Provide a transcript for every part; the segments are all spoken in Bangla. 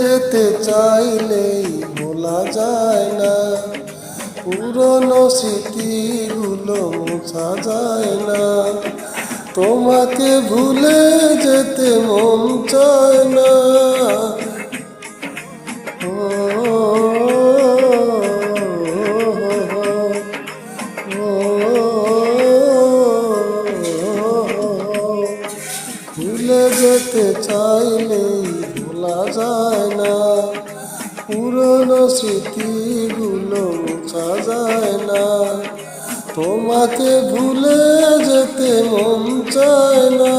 যেতে চাইলেই ভোলা যায় না, পুরনো স্মৃতিগুলো মোছা যায় না। তোমাকে ভুলে যেতে মন চায় না। ভুলে যেতে চাইলেই ভোলা যায় না, পুরনো স্মৃতিগুলো মোছা যায় না। তোমাকে ভুলে যেতে মন চায় না।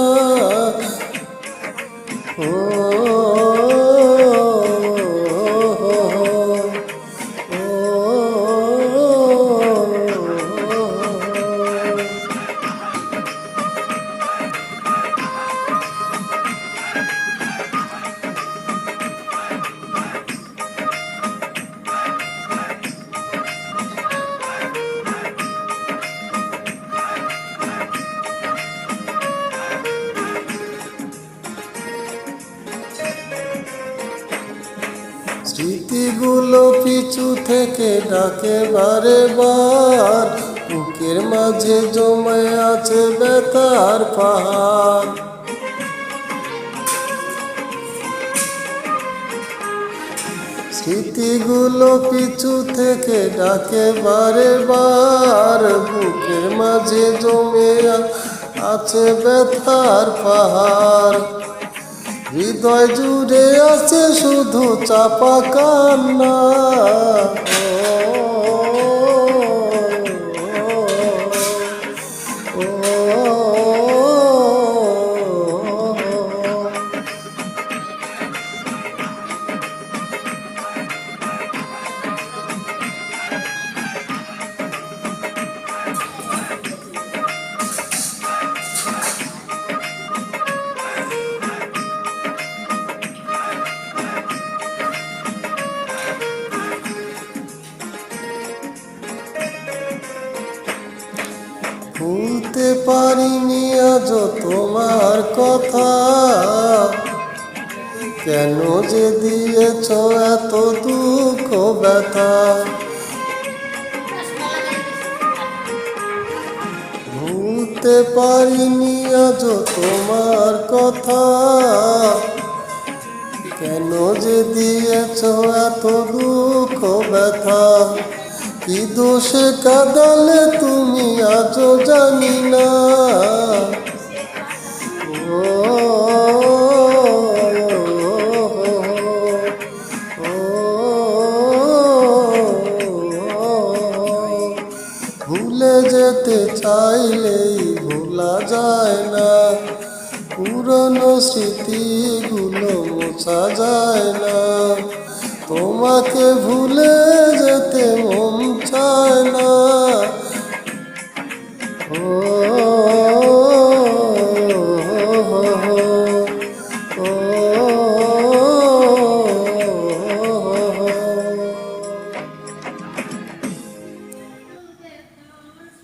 স্মৃতিগুলো পিছু থেকে ডাকে বারে বার, বুকের মাঝে জমে আছে ব্যথার পাহাড়। স্মৃতিগুলো পিছু থেকে ডাকে বারে বার, বুকের মাঝে জমে আছে ব্যথার পাহাড়। হৃদয় জুড়ে আছে শুধু চাপা কান্না। ভুলতে পারিনি আজও তোমার কথা, কেন যে দিয়েছ এত দুঃখ ব্যথা। ভুলতে পারিনি আজও তোমার কথা, কেন যে দিয়েছ এত দুঃখ ব্যথা। কি দোষে কাঁদালে তুমি আজও জানি না। ভুলে যেতে চাইলেই ভোলা যায় না, পুরনো স্মৃতিগুলো মোছা যায় না। তোমাকে ভুলে যেতে